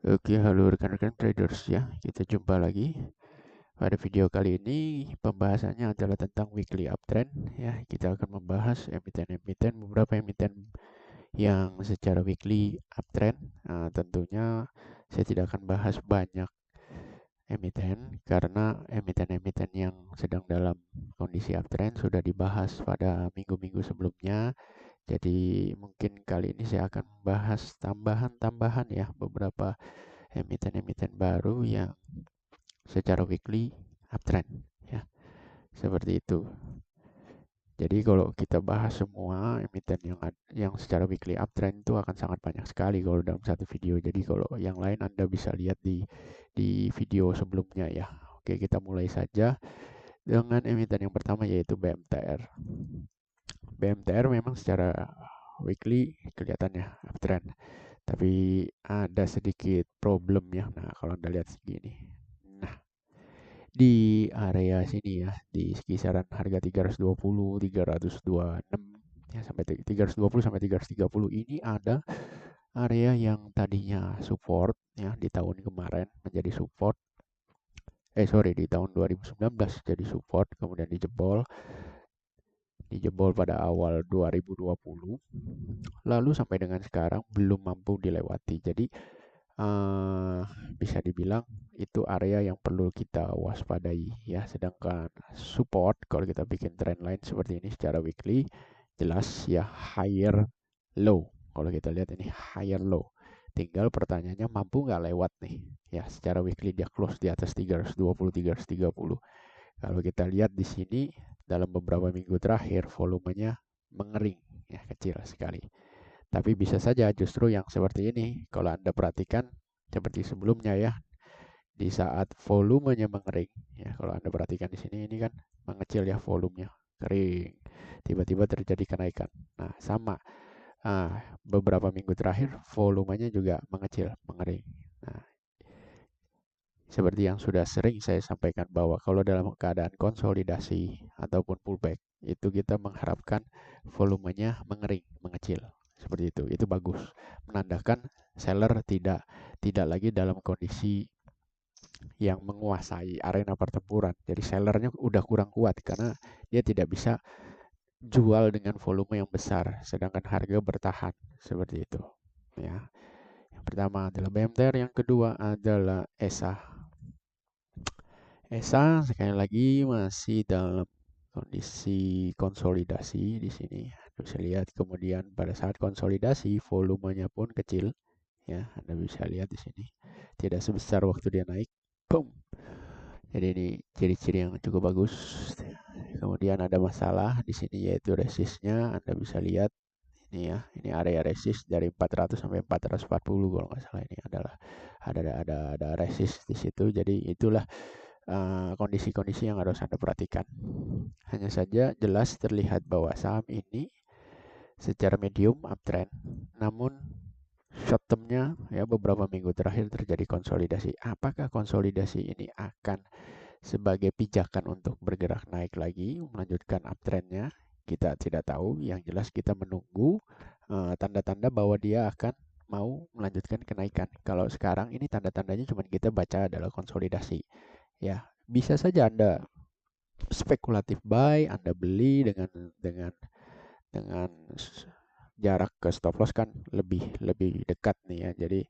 Oke, halo rekan-rekan traders ya. Kita jumpa lagi. Pada video kali ini pembahasannya adalah tentang weekly uptrend ya. Kita akan membahas emiten-emiten, beberapa emiten yang secara weekly uptrend. Nah, tentunya saya tidak akan bahas banyak emiten karena emiten-emiten yang sedang dalam kondisi uptrend sudah dibahas pada minggu-minggu sebelumnya. Jadi mungkin kali ini saya akan membahas tambahan-tambahan ya, beberapa emiten-emiten baru yang secara weekly uptrend ya, seperti itu. Jadi kalau kita bahas semua emiten yang secara weekly uptrend itu akan sangat banyak sekali kalau dalam satu video. Jadi kalau yang lain Anda bisa lihat di video sebelumnya ya. Oke, kita mulai saja dengan emiten yang pertama yaitu BMTR. BMTR memang secara weekly kelihatannya uptrend, tapi ada sedikit problem ya. Nah, kalau Anda lihat segini. Nah, di area sini ya, di kisaran harga 320, 326 ya, sampai 320 sampai 330 ini ada area yang tadinya support ya di tahun kemarin menjadi support, sorry, di tahun 2019 jadi support, kemudian dijebol pada awal 2020, lalu sampai dengan sekarang belum mampu dilewati. Jadi bisa dibilang itu area yang perlu kita waspadai ya. Sedangkan support kalau kita bikin trend line seperti ini secara weekly jelas ya higher low. Kalau kita lihat ini higher low. Tinggal pertanyaannya mampu nggak lewat nih ya. Secara weekly dia close di atas 320 330. Kalau kita lihat di sini dalam beberapa minggu terakhir volumenya mengering ya, kecil sekali. Tapi bisa saja justru yang seperti ini, kalau Anda perhatikan seperti sebelumnya ya, di saat volumenya mengering, ya kalau Anda perhatikan di sini ini kan mengecil ya volumenya, kering, tiba-tiba terjadi kenaikan. Nah, sama. Beberapa minggu terakhir volumenya juga mengecil, mengering. Nah, seperti yang sudah sering saya sampaikan bahwa kalau dalam keadaan konsolidasi ataupun pullback, itu kita mengharapkan volumenya mengering, mengecil. Seperti itu. Itu bagus. Menandakan seller tidak lagi dalam kondisi yang menguasai arena pertempuran. Jadi sellernya udah kurang kuat karena dia tidak bisa jual dengan volume yang besar, sedangkan harga bertahan. Seperti itu. Ya. Yang pertama adalah BMTR, yang kedua adalah ESA. ESA sekali lagi masih dalam kondisi konsolidasi di sini. Anda bisa lihat kemudian pada saat konsolidasi volumenya pun kecil ya. Anda bisa lihat di sini. Tidak sebesar waktu dia naik. Boom. Jadi ini ciri-ciri yang cukup bagus. Kemudian ada masalah di sini yaitu resistnya. Anda bisa lihat ini ya. Ini area resist dari 400 sampai 440 kalau nggak salah, ini adalah ada resist di situ. Jadi itulah kondisi-kondisi yang harus Anda perhatikan. Hanya saja jelas terlihat bahwa saham ini secara medium uptrend, namun short termnya ya beberapa minggu terakhir terjadi konsolidasi. Apakah konsolidasi ini akan sebagai pijakan untuk bergerak naik lagi, melanjutkan uptrendnya? Kita tidak tahu. Yang jelas kita menunggu tanda-tanda bahwa dia akan mau melanjutkan kenaikan. Kalau sekarang ini tanda-tandanya cuma kita baca adalah konsolidasi. Ya, bisa saja Anda spekulatif buy, Anda beli dengan jarak ke stop loss kan lebih lebih dekat nih ya. Jadi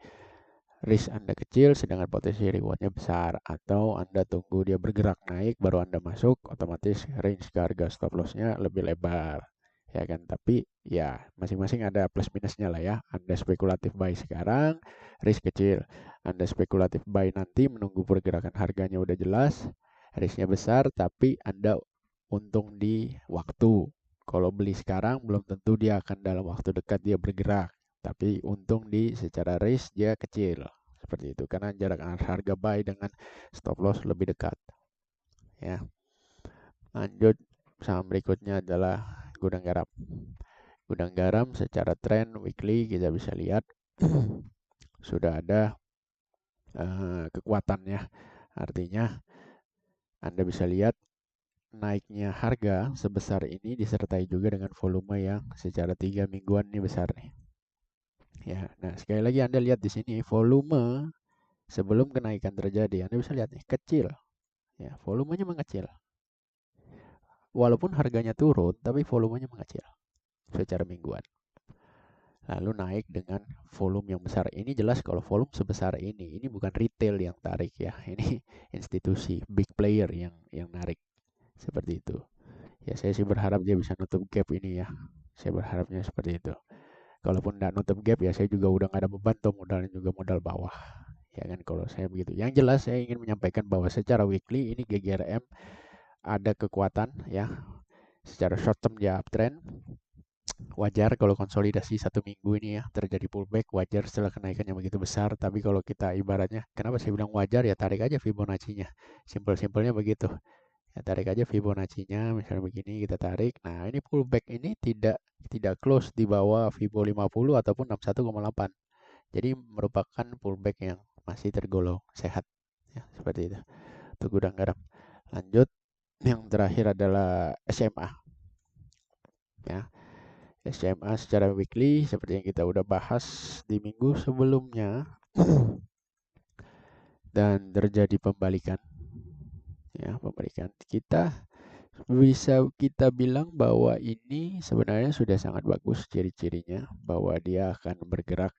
risk Anda kecil sedangkan potensi rewardnya besar, atau Anda tunggu dia bergerak naik baru Anda masuk, otomatis range ke harga stop lossnya lebih lebar ya kan. Tapi ya masing-masing ada plus minusnya lah ya. Anda spekulatif buy sekarang risk kecil, Anda spekulatif buy nanti menunggu pergerakan harganya udah jelas risknya besar, tapi Anda untung di waktu. Kalau beli sekarang belum tentu dia akan dalam waktu dekat dia bergerak, tapi untung di secara risk dia kecil. Seperti itu karena jarak harga buy dengan stop loss lebih dekat. Ya. Lanjut, saham berikutnya adalah Gudang Garam. Gudang Garam secara trend weekly kita bisa lihat sudah ada kekuatannya. Artinya Anda bisa lihat naiknya harga sebesar ini disertai juga dengan volume yang secara 3 mingguan ini besar nih. Ya, nah sekali lagi Anda lihat di sini volume sebelum kenaikan terjadi, Anda bisa lihat nih, kecil. Ya, volumenya mengecil. Walaupun harganya turun, tapi volumenya mengecil secara mingguan. Lalu naik dengan volume yang besar. Ini jelas kalau volume sebesar ini bukan retail yang tarik ya. Ini institusi, big player yang narik. Seperti itu. Ya, saya sih berharap dia bisa nutup gap ini ya. Saya berharapnya seperti itu. Kalaupun nggak nutup gap ya saya juga udah nggak ada beban tuh, modalnya juga modal bawah. Ya kan kalau saya begitu. Yang jelas saya ingin menyampaikan bahwa secara weekly ini GGRM ada kekuatan ya. Secara short term dia uptrend. Wajar kalau konsolidasi satu minggu ini ya terjadi pullback, wajar setelah kenaikan yang begitu besar. Tapi kalau kita ibaratnya, kenapa saya bilang wajar ya, tarik aja Fibonacci-nya. Simpel-simpelnya begitu. Ya, tarik aja Fibonacci-nya, misalnya begini kita tarik. Nah, ini pullback ini tidak close di bawah Fibo 50 ataupun 61,8. Jadi merupakan pullback yang masih tergolong sehat. Ya, seperti itu. Untuk gudang garam. Lanjut, yang terakhir adalah SMA. Ya, SMA secara weekly seperti yang kita udah bahas di minggu sebelumnya dan terjadi pembalikan. Ya, pembalikan. Kita bilang bahwa ini sebenarnya sudah sangat bagus ciri-cirinya, bahwa dia akan bergerak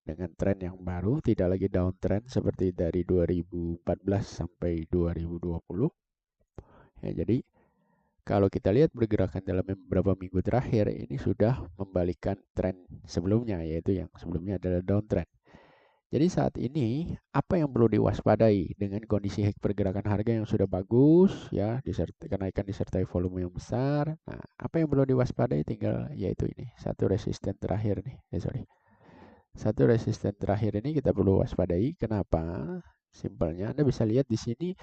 dengan tren yang baru, tidak lagi downtrend seperti dari 2014 sampai 2020. Ya, jadi kalau kita lihat pergerakan dalam beberapa minggu terakhir ini sudah membalikkan tren sebelumnya, yaitu yang sebelumnya adalah downtrend. Jadi saat ini apa yang perlu diwaspadai dengan kondisi pergerakan harga yang sudah bagus ya, kenaikan disertai volume yang besar. Nah, apa yang perlu diwaspadai tinggal yaitu ini, satu resisten terakhir nih. Sorry. Satu resisten terakhir ini kita perlu waspadai. Kenapa? Simpelnya Anda bisa lihat di sini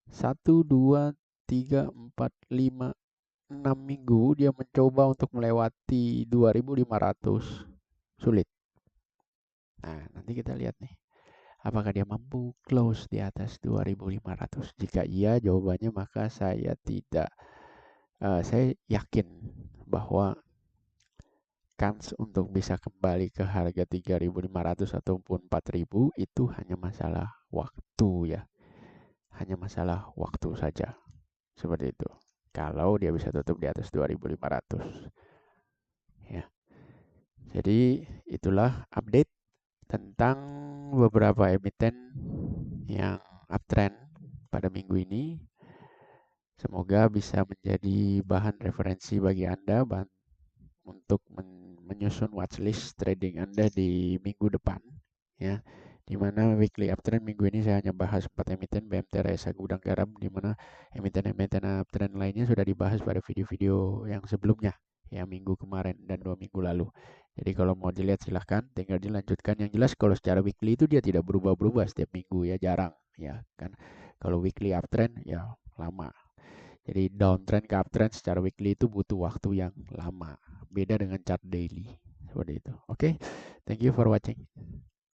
1 2 3 4 5 6 minggu dia mencoba untuk melewati 2500. Sulit. Nah, nanti kita lihat nih. Apakah dia mampu close di atas 2500? Jika iya jawabannya maka saya yakin bahwa kans untuk bisa kembali ke harga 3.500 ataupun 4.000 itu hanya masalah waktu ya. Hanya masalah waktu saja. Seperti itu. Kalau dia bisa tutup di atas 2.500. Ya. Jadi itulah update tentang beberapa emiten yang uptrend pada minggu ini. Semoga bisa menjadi bahan referensi bagi Anda untuk menyusun watchlist trading Anda di minggu depan. Ya, di mana weekly uptrend minggu ini saya hanya bahas 4 emiten BMT, Resa, Gudang Garam, di mana emiten-emiten uptrend lainnya sudah dibahas pada video-video yang sebelumnya, ya minggu kemarin dan 2 minggu lalu. Jadi kalau mau dilihat silahkan, tinggal dilanjutkan. Yang jelas kalau secara weekly itu dia tidak berubah-berubah setiap minggu ya, jarang ya kan. Kalau weekly uptrend ya lama. Jadi downtrend ke uptrend secara weekly itu butuh waktu yang lama. Beda dengan chart daily. Seperti itu. Oke, thank you for watching.